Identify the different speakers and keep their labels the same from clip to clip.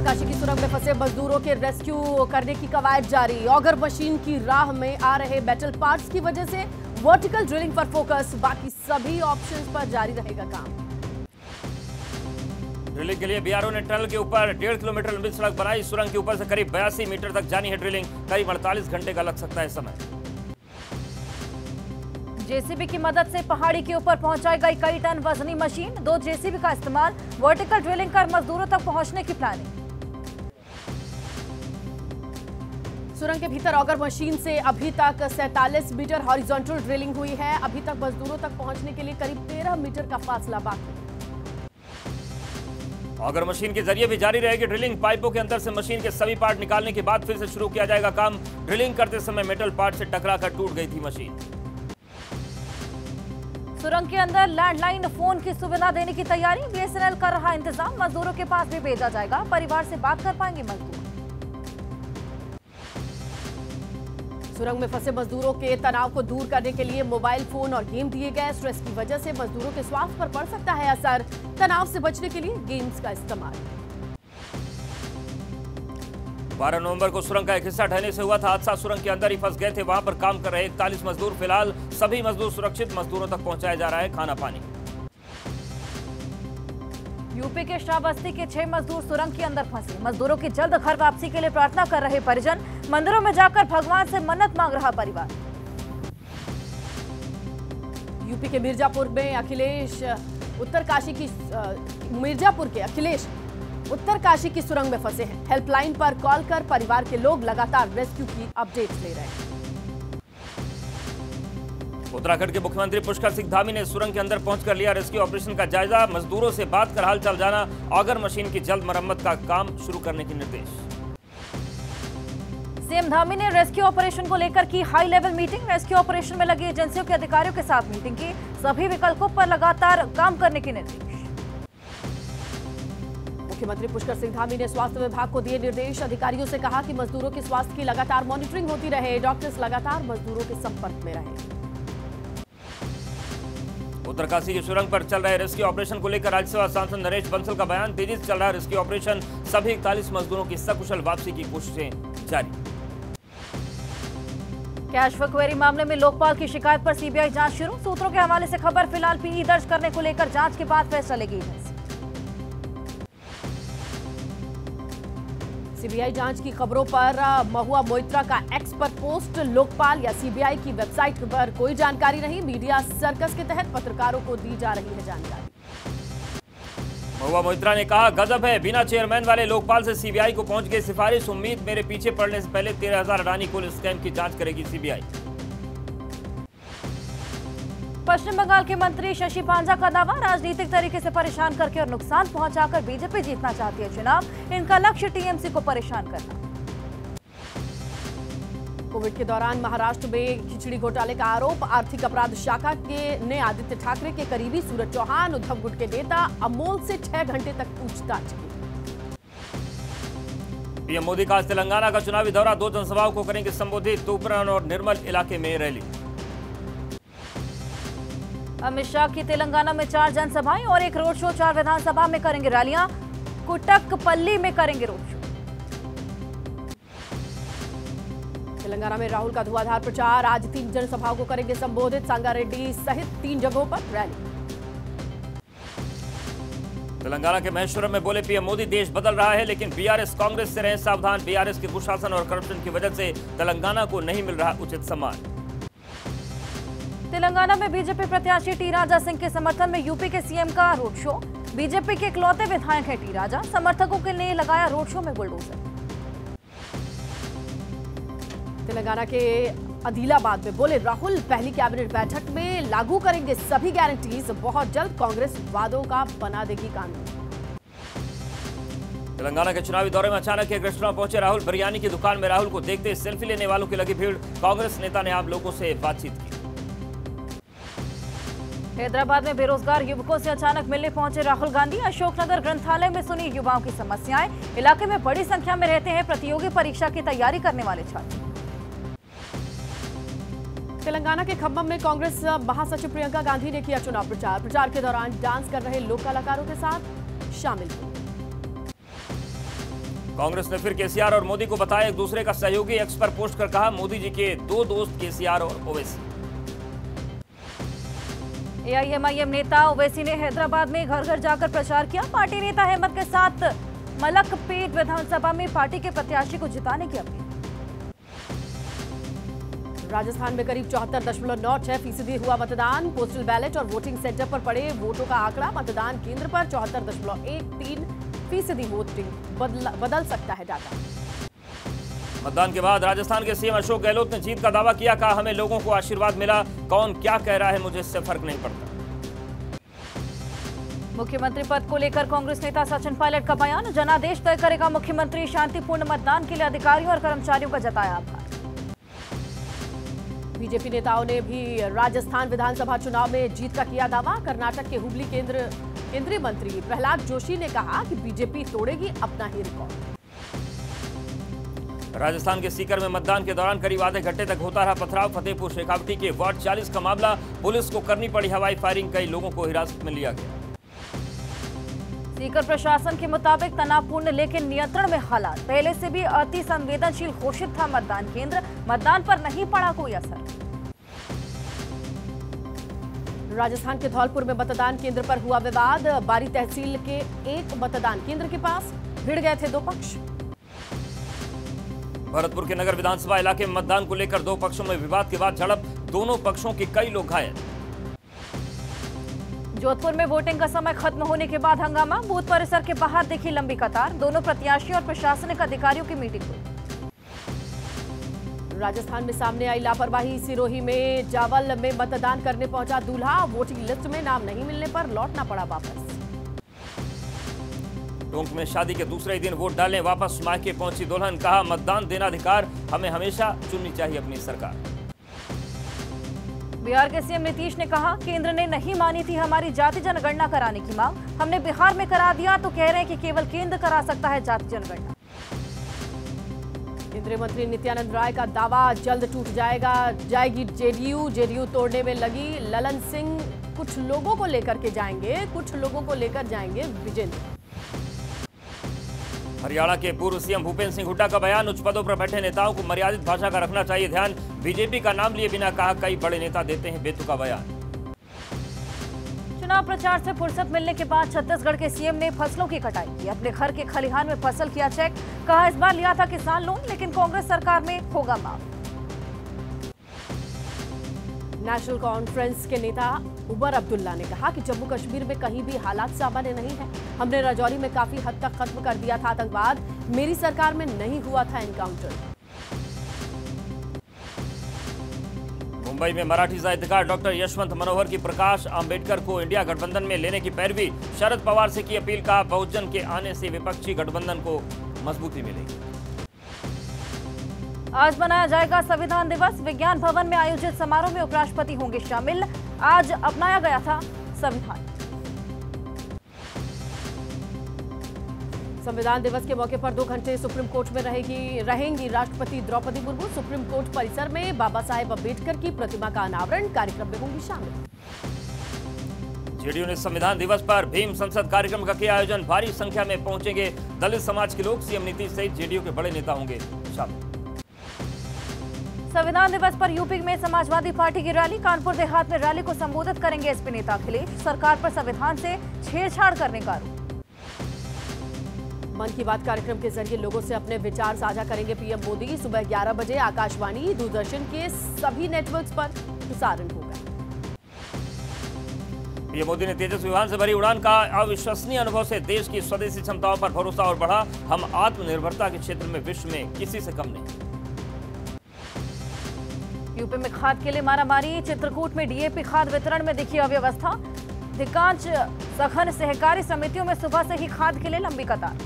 Speaker 1: उत्तरकाशी की सुरंग में फंसे मजदूरों के रेस्क्यू करने की कवायद जारी। ऑगर मशीन की राह में आ रहे मेटल पार्ट्स की वजह से वर्टिकल ड्रिलिंग पर फोकस, बाकी सभी ऑप्शंस पर जारी रहेगा काम।
Speaker 2: ड्रिलिंग के लिए बीआरओ ने टनल के ऊपर 1.5 किलोमीटर लंबी सड़क बनाई। सुरंग के ऊपर से करीब 82 मीटर तक जानी है ड्रिलिंग। करीब 48 घंटे का लग सकता है समय।
Speaker 3: जेसीबी की मदद से पहाड़ी के ऊपर पहुंचाई गई कई टन वजनी मशीन। 2 जेसीबी का इस्तेमाल, वर्टिकल ड्रिलिंग कर मजदूरों तक पहुंचने की प्लानिंग।
Speaker 1: सुरंग के भीतर ऑगर मशीन से अभी तक 47 मीटर हॉरिजॉन्टल ड्रिलिंग हुई है। अभी तक मजदूरों तक पहुंचने के लिए करीब 13 मीटर का फासला बाकी।
Speaker 2: ऑगर मशीन के जरिए भी जारी रहेगी ड्रिलिंग। पाइपों के अंदर से मशीन के सभी पार्ट निकालने के बाद फिर से शुरू किया जाएगा काम। ड्रिलिंग करते समय मेटल पार्ट से टकराकर टूट गई थी मशीन।
Speaker 3: सुरंग के अंदर लैंडलाइन फोन की सुविधा देने की तैयारी। बीएसएनएल कर रहा इंतजाम। मजदूरों के पास भी भेजा जाएगा। परिवार से बात कर पाएंगे मजदूर।
Speaker 1: सुरंग में फंसे मजदूरों के तनाव को दूर करने के लिए मोबाइल फोन और गेम दिए गए। स्ट्रेस की वजह से मजदूरों के स्वास्थ्य पर पड़ सकता है असर। तनाव से बचने के लिए गेम्स का इस्तेमाल।
Speaker 2: 12 नवंबर को सुरंग का एक हिस्सा ढहने से हुआ था हादसा। सुरंग के अंदर ही फंस गए थे। वहां पर काम कर रहे 41 मजदूर। फिलहाल सभी मजदूर सुरक्षित। मजदूरों तक पहुंचाया जा रहा है खाना पानी।
Speaker 3: यूपी के श्रावस्ती के 6 मजदूर सुरंग के अंदर फंसे। मजदूरों की जल्द घर वापसी के लिए प्रार्थना कर रहे परिजन। मंदिरों में जाकर भगवान से मन्नत मांग रहा परिवार।
Speaker 1: यूपी के मिर्जापुर में अखिलेश उत्तरकाशी की सुरंग में फंसे हैं। हेल्पलाइन पर कॉल कर परिवार के लोग लगातार रेस्क्यू की अपडेट्स ले रहे हैं।
Speaker 2: उत्तराखंड के मुख्यमंत्री पुष्कर सिंह धामी ने सुरंग के अंदर पहुंचकर लिया रेस्क्यू ऑपरेशन का जायजा। मजदूरों से बात कर हालचाल जाना। ऑगर मशीन की जल्द मरम्मत का काम शुरू करने के निर्देश।
Speaker 3: सीएम धामी ने रेस्क्यू ऑपरेशन को लेकर की high level meeting. Rescue operation में लगी एजेंसियों के अधिकारियों के साथ मीटिंग की। सभी विकल्पों पर लगातार काम करने के निर्देश।
Speaker 1: मुख्यमंत्री पुष्कर सिंह धामी ने स्वास्थ्य विभाग को दिए निर्देश। अधिकारियों से कहा कि मजदूरों के स्वास्थ्य की लगातार मॉनिटरिंग होती रहे। डॉक्टर्स लगातार मजदूरों के संपर्क में रहे।
Speaker 2: उत्तरकाशी की सुरंग पर चल रहे रेस्क्यू ऑपरेशन को लेकर राज्यसभा सांसद नरेश बंसल का बयान। तेजी से चल रहा रेस्क्यू ऑपरेशन। सभी 41 मजदूरों की सकुशल वापसी की कोशिशें जारी।
Speaker 3: कैश फॉर क्वेरी मामले में लोकपाल की शिकायत पर सीबीआई जांच शुरू। सूत्रों के हवाले से खबर। फिलहाल पीई दर्ज करने को लेकर जांच के बाद फैसला लेगी।
Speaker 1: सीबीआई जांच की खबरों पर महुआ मोइत्रा का एक्स पर पोस्ट। लोकपाल या सीबीआई की वेबसाइट पर कोई जानकारी नहीं। मीडिया सर्कस के तहत पत्रकारों को दी जा रही है जानकारी।
Speaker 2: महुआ मोइत्रा ने कहा, गजब है, बिना चेयरमैन वाले लोकपाल से सीबीआई को पहुंच गई सिफारिश। उम्मीद मेरे पीछे पड़ने से पहले 13,000 अडानी कोल स्कैम की जांच करेगी सीबीआई।
Speaker 3: पश्चिम बंगाल के मंत्री शशि पांजा का दावा। राजनीतिक तरीके से परेशान करके और नुकसान पहुंचाकर बीजेपी जीतना चाहती है चुनाव। इनका लक्ष्य टीएमसी को परेशान करना।
Speaker 1: कोविड के दौरान महाराष्ट्र में खिचड़ी घोटाले का आरोप। आर्थिक अपराध शाखा ने आदित्य ठाकरे के करीबी सूरज चौहान, उद्धव गुट के नेता अमोल से 6 घंटे तक पूछताछ की।
Speaker 2: पीएम मोदी का आज तेलंगाना का चुनावी दौरा। 2 जनसभाओं को करेंगे संबोधित। तूपरन और निर्मल इलाके में रैली।
Speaker 3: अमित शाह की तेलंगाना में 4 जनसभाएं और 1 रोड शो। 4 विधानसभा में करेंगे रैलियां। कुट्टकपल्ली में करेंगे रोड शो।
Speaker 1: तेलंगाना में राहुल का धुआंधार प्रचार। आज 3 जनसभाओं को करेंगे संबोधित। संगारेड्डी सहित 3 जगहों पर रैली।
Speaker 2: तेलंगाना के महेश्वरम में बोले पीएम मोदी, देश बदल रहा है लेकिन बीआरएस कांग्रेस से रहे सावधान। बीआरएस के कुशासन और करप्शन की वजह से तेलंगाना को नहीं मिल रहा उचित सम्मान।
Speaker 3: तेलंगाना में बीजेपी प्रत्याशी टी राजा सिंह के समर्थन में यूपी के सीएम का रोड शो। बीजेपी के इकलौते विधायक हैं टी राजा। समर्थकों के लिए लगाया रोड शो में बुलडोजर।
Speaker 1: तेलंगाना के अदिलाबाद में बोले राहुल, पहली कैबिनेट बैठक में लागू करेंगे सभी गारंटीज। बहुत जल्द कांग्रेस वादों का बना देगी कानून।
Speaker 2: तेलंगाना के चुनावी दौरे में अचानक एक रेस्टोरेंट पहुंचे राहुल। बिरयानी की दुकान में राहुल को देखते सेल्फी लेने वालों की लगी भीड़। कांग्रेस नेता ने आम लोगों से बातचीत की।
Speaker 3: हैदराबाद में बेरोजगार युवकों से अचानक मिलने पहुंचे राहुल गांधी। अशोकनगर ग्रंथालय में सुनी युवाओं की समस्याएं। इलाके में बड़ी संख्या में रहते हैं प्रतियोगी परीक्षा की तैयारी करने वाले छात्र।
Speaker 1: तेलंगाना के खम्मम में कांग्रेस महासचिव प्रियंका गांधी ने किया चुनाव प्रचार। प्रचार के दौरान डांस कर रहे लोक कलाकारों के साथ शामिल हुए।
Speaker 2: कांग्रेस ने फिर केसीआर और मोदी को बताया एक दूसरे का सहयोगी। एक्स पर पोस्ट कर कहा मोदी जी के दो दोस्त केसीआर और ओवैसी।
Speaker 3: एआईएमआईएम नेता ओवैसी ने हैदराबाद में घर घर जाकर प्रचार किया। पार्टी नेता अहमद के साथ मलकपेट विधानसभा में पार्टी के प्रत्याशी को जिताने की अपील।
Speaker 1: राजस्थान में करीब 74.96% हुआ मतदान। पोस्टल बैलेट और वोटिंग सेंटर पर पड़े वोटों का आंकड़ा। मतदान केंद्र पर 74.13% वोटिंग बदल सकता है डाटा।
Speaker 2: मतदान के बाद राजस्थान के सीएम अशोक गहलोत ने जीत का दावा किया। कहा हमें लोगों को आशीर्वाद मिला, कौन क्या कह रहा है मुझे इससे फर्क नहीं पड़ता।
Speaker 3: मुख्यमंत्री पद को लेकर कांग्रेस नेता सचिन पायलट का बयान। जनादेश तय करेगा मुख्यमंत्री। शांतिपूर्ण मतदान के लिए अधिकारियों और कर्मचारियों का जताया आभार।
Speaker 1: बीजेपी नेताओं ने भी राजस्थान विधानसभा चुनाव में जीत का किया दावा। कर्नाटक के हुबली केंद्रीय मंत्री प्रहलाद जोशी ने कहा कि बीजेपी तोड़ेगी अपना ही रिकॉर्ड।
Speaker 2: राजस्थान के सीकर में मतदान के दौरान करीब आधे घंटे तक होता रहा पथराव। फतेहपुर शेखावटी के वार्ड 40 का मामला। पुलिस को करनी पड़ी हवाई फायरिंग। कई लोगों को हिरासत में लिया गया।
Speaker 3: सीकर प्रशासन के मुताबिक तनावपूर्ण लेकिन नियंत्रण में हालात। पहले से भी अति संवेदनशील घोषित था मतदान केंद्र। मतदान पर नहीं पड़ा कोई असर।
Speaker 1: राजस्थान के धौलपुर में मतदान केंद्र पर हुआ विवाद। बारी तहसील के एक मतदान केंद्र के पास भिड़ गए थे दो पक्ष।
Speaker 2: भरतपुर के नगर विधानसभा इलाके में मतदान को लेकर दो पक्षों में विवाद के बाद झड़प। दोनों पक्षों के कई लोग घायल।
Speaker 3: जोधपुर में वोटिंग का समय खत्म होने के बाद हंगामा। बूथ परिसर के बाहर दिखी लंबी कतार। दोनों प्रत्याशियों और प्रशासनिक अधिकारियों की मीटिंग हुई।
Speaker 1: राजस्थान में सामने आई लापरवाही। सिरोही में जावल में मतदान करने पहुंचा दूल्हा। वोटिंग लिस्ट में नाम नहीं मिलने पर लौटना पड़ा वापस।
Speaker 2: टोंक में शादी के दूसरे दिन वोट डालने वापस मायके पहुंची दुल्हन। कहा मतदान देना अधिकार, हमें हमेशा चुननी चाहिए अपनी सरकार।
Speaker 3: बिहार के सीएम नीतीश ने कहा केंद्र ने नहीं मानी थी हमारी जाति जनगणना कराने की मांग। हमने बिहार में करा दिया तो कह रहे हैं कि केवल केंद्र करा सकता है जाति जनगणना।
Speaker 1: केंद्रीय मंत्री नित्यानंद राय का दावा जल्द टूट जाएगी जेडीयू तोड़ने में लगी। ललन सिंह कुछ लोगों को लेकर के जाएंगे, कुछ लोगों को लेकर जाएंगे विजेंद्र।
Speaker 2: हरियाणा के पूर्व सीएम भूपेंद्र सिंह हुड्डा का बयान। उच्च पदों पर बैठे नेताओं को मर्यादित भाषा का रखना चाहिए ध्यान। बीजेपी का नाम लिए बिना कहा कई बड़े नेता देते हैं बेतुका बयान।
Speaker 3: चुनाव प्रचार से फुर्सत मिलने के बाद छत्तीसगढ़ के सीएम ने फसलों की कटाई की। अपने घर के खलिहान में फसल किया चेक। कहा इस बार लिया था किसान लोन लेकिन कांग्रेस सरकार में होगा माफ।
Speaker 1: नेशनल कॉन्फ्रेंस के नेता उमर अब्दुल्ला ने कहा कि जम्मू कश्मीर में कहीं भी हालात सामान्य नहीं है। हमने राजौरी में काफी हद तक खत्म कर दिया था आतंकवाद। मेरी सरकार में नहीं हुआ था एनकाउंटर।
Speaker 2: मुंबई में मराठी साहित्यकार डॉक्टर यशवंत मनोहर की प्रकाश आंबेडकर को इंडिया गठबंधन में लेने की पैरवी। शरद पवार से की अपील। का बहुजन के आने से विपक्षी गठबंधन को मजबूती मिलेगी।
Speaker 3: आज मनाया जाएगा संविधान दिवस। विज्ञान भवन में आयोजित समारोह में उपराष्ट्रपति होंगे शामिल। आज अपनाया गया था संविधान।
Speaker 1: संविधान दिवस के मौके पर 2 घंटे सुप्रीम कोर्ट में रहेंगी राष्ट्रपति द्रौपदी मुर्मू। सुप्रीम कोर्ट परिसर में बाबा साहेब अम्बेडकर की प्रतिमा का अनावरण। कार्यक्रम में होंगी शामिल।
Speaker 2: जेडीयू ने संविधान दिवस पर भीम संसद कार्यक्रम का किया आयोजन। भारी संख्या में पहुंचेंगे दलित समाज के लोग। सीएम नीतीश सहित जेडीयू के बड़े नेता होंगे शामिल।
Speaker 3: संविधान दिवस पर यूपी में समाजवादी पार्टी की रैली। कानपुर देहात में रैली को संबोधित करेंगे एसपी नेता अखिलेश। सरकार पर संविधान से छेड़छाड़ करने का आरोप।
Speaker 1: मन की बात कार्यक्रम के जरिए लोगों से अपने विचार साझा करेंगे पीएम मोदी। सुबह 11 बजे आकाशवाणी दूरदर्शन के सभी नेटवर्क्स पर प्रसारण होगा।
Speaker 2: पीएम मोदी ने तेजस विमान से भरी उड़ान का अविश्वसनीय अनुभव से देश की स्वदेशी क्षमताओं पर भरोसा और बढ़ा। हम आत्मनिर्भरता के क्षेत्र में विश्व में किसी से कम नहीं।
Speaker 3: यूपी में खाद के लिए मारामारी। चित्रकूट में डीएपी खाद वितरण में दिखी अव्यवस्था। अधिकांश सघन सहकारी समितियों में सुबह से ही खाद के लिए लंबी कतार।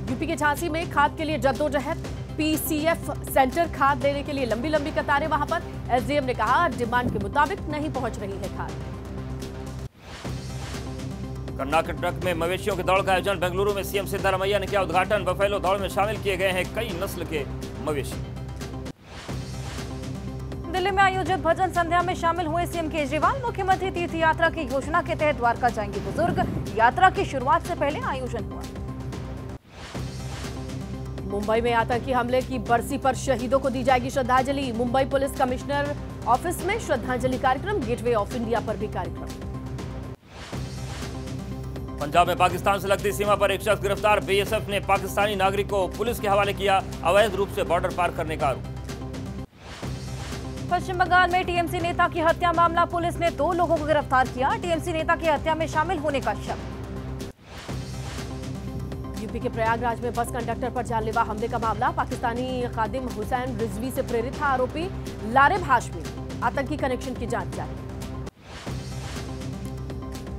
Speaker 1: यूपी के झांसी में खाद के लिए जद्दोजहद। पीसीएफ सेंटर खाद देने के लिए लंबी कतारें वहां पर। एसडीएम ने कहा डिमांड के मुताबिक नहीं पहुंच रही है खाद।
Speaker 2: कर्नाटक में मवेशियों की दौड़ का आयोजन। बेंगलुरु में सीएम सिद्धारमैया ने किया उद्घाटन। बफेलो दौड़ में शामिल किए गए हैं कई नस्ल के मवेशी।
Speaker 3: दिल्ली में आयोजित भजन संध्या में शामिल हुए सीएम केजरीवाल। मुख्यमंत्री तीर्थ यात्रा की योजना के तहत द्वारका जाएंगे बुजुर्ग। यात्रा की शुरुआत से पहले आयोजन हुआ।
Speaker 1: मुंबई में आतंकी हमले की बरसी पर शहीदों को दी जाएगी श्रद्धांजलि। मुंबई पुलिस कमिश्नर ऑफिस में श्रद्धांजलि कार्यक्रम। गेटवे ऑफ इंडिया पर भी कार्यक्रम।
Speaker 2: पंजाब में पाकिस्तान से लगती सीमा पर एक शख्स गिरफ्तार। बीएसएफ ने पाकिस्तानी नागरिक को पुलिस के हवाले किया। अवैध रूप से बॉर्डर पार करने का आरोप।
Speaker 3: पश्चिम बंगाल में टीएमसी नेता की हत्या मामला, पुलिस ने 2 लोगों को गिरफ्तार किया। टीएमसी नेता की हत्या में शामिल होने का शक।
Speaker 1: यूपी के प्रयागराज में बस कंडक्टर पर जानलेवा हमले का मामला। पाकिस्तानी खादिम हुसैन रिजवी से प्रेरित था आरोपी। लारेब हाशमी आतंकी कनेक्शन की जांच जारी।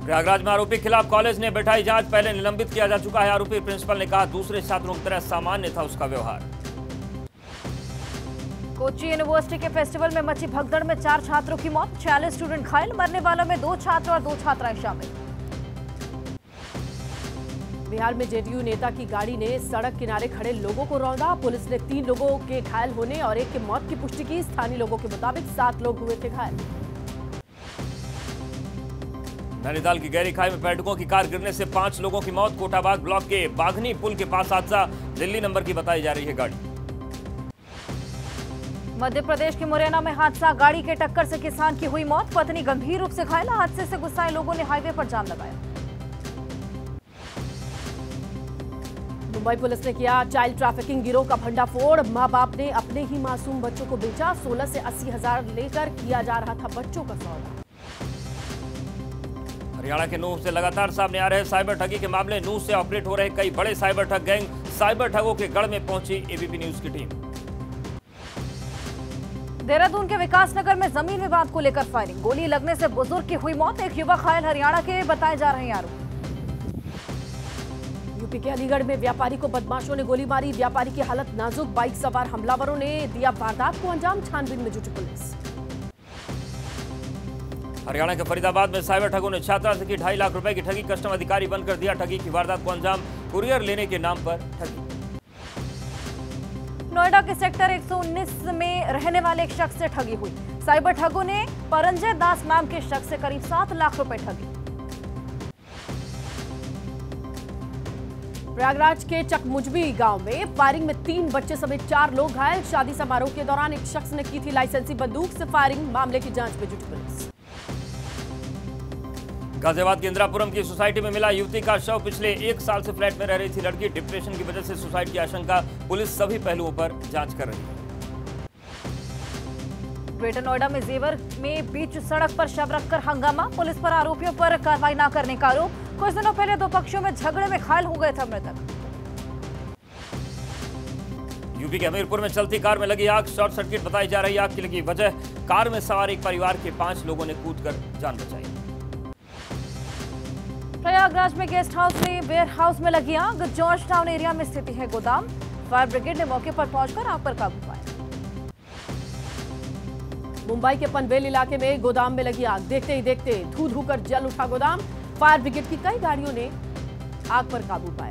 Speaker 2: प्रयागराज में आरोपी खिलाफ कॉलेज ने बैठाई जांच। पहले निलंबित किया जा चुका है आरोपी। प्रिंसिपल ने कहा दूसरे छात्रों की तरह सामान्य था उसका व्यवहार।
Speaker 3: कोच्चि यूनिवर्सिटी के फेस्टिवल में मची भगदड़ में 4 छात्रों की मौत। 46 स्टूडेंट घायल। मरने वालों में 2 छात्र और 2 छात्राएं शामिल।
Speaker 1: बिहार में जेडीयू नेता की गाड़ी ने सड़क किनारे खड़े लोगों को रौंदा। पुलिस ने 3 लोगों के घायल होने और 1 की मौत की पुष्टि की। स्थानीय लोगों के मुताबिक 7 लोग हुए थे घायल।
Speaker 2: नैनीताल की गहरी खाई में पर्यटकों की कार गिरने से 5 लोगों की मौत। कोटाबाग ब्लॉक के बाघनी पुल के पास हादसा। दिल्ली नंबर की बताई जा रही है गाड़ी।
Speaker 3: मध्य प्रदेश के मुरैना में हादसा, गाड़ी के टक्कर से किसान की हुई मौत। पत्नी गंभीर रूप से घायल। हादसे से गुस्साए लोगों ने हाईवे पर जाम लगाया।
Speaker 1: मुंबई पुलिस ने किया चाइल्ड ट्रैफिकिंग गिरोह का भंडाफोड़। मां बाप ने अपने ही मासूम बच्चों को बेचा। 16 से 80 हजार लेकर किया जा रहा था बच्चों का सौदा।
Speaker 2: हरियाणा के नूह से लगातार सामने आ रहे साइबर ठगी के मामले। नूह से ऑपरेट हो रहे कई बड़े साइबर ठग गैंग। साइबर ठगों के गढ़ में पहुंची एबीपी न्यूज की टीम।
Speaker 3: देहरादून के विकासनगर में जमीन विवाद को लेकर फायरिंग। गोली लगने से बुजुर्ग की हुई मौत। 1 युवक घायल। हरियाणा के बताए जा रहे हैं आरोप।
Speaker 1: यूपी के अलीगढ़ में व्यापारी को बदमाशों ने गोली मारी। व्यापारी की हालत नाजुक। बाइक सवार हमलावरों ने दिया वारदात को अंजाम। छानबीन में जुटी पुलिस।
Speaker 2: हरियाणा के फरीदाबाद में साइबर ठगों ने छात्रा से की 2.5 लाख रुपए की ठगी। कस्टम अधिकारी बनकर दिया ठगी की वारदात को अंजाम। कुरियर लेने के नाम पर ठगी।
Speaker 3: नोएडा के सेक्टर 119 में रहने वाले एक शख्स से ठगी हुई। साइबर ठगों ने परंजय दास नाम के शख्स से करीब 7 लाख रुपए ठगी।
Speaker 1: प्रयागराज के चकमुजबी गांव में फायरिंग में 3 बच्चे समेत 4 लोग घायल। शादी समारोह के दौरान एक शख्स ने की थी लाइसेंसी बंदूक से फायरिंग। मामले की जांच में जुटी पुलिस।
Speaker 2: गाजियाबाद के इंदिरापुरम की सोसाइटी में मिला युवती का शव। पिछले 1 साल से फ्लैट में रह रही थी लड़की। डिप्रेशन की वजह से सुसाइड की आशंका। पुलिस सभी पहलुओं पर जांच कर रही है।
Speaker 3: ग्रेटर नोएडा में जेवर में बीच सड़क पर शव रखकर हंगामा। पुलिस पर आरोपियों पर कार्रवाई न करने का आरोप। कुछ दिनों पहले 2 पक्षों में झगड़े में घायल हो गए थे मृतक।
Speaker 2: यूपी के हमीरपुर में चलती कार में लगी आग। शॉर्ट सर्किट बताई जा रही आग की लगी वजह। कार में सवार एक परिवार के 5 लोगों ने कूदकर जान बचाई।
Speaker 3: प्रयागराज में गेस्ट हाउस में वेयर हाउस में लगी आग। जॉर्ज टाउन एरिया में स्थित है गोदाम। फायर ब्रिगेड ने मौके पर पहुंचकर आग पर काबू पाया।
Speaker 1: मुंबई के पनवेल इलाके में गोदाम में लगी आग। देखते ही देखते धू धू कर जल उठा गोदाम। फायर ब्रिगेड की कई गाड़ियों ने आग पर काबू पाया।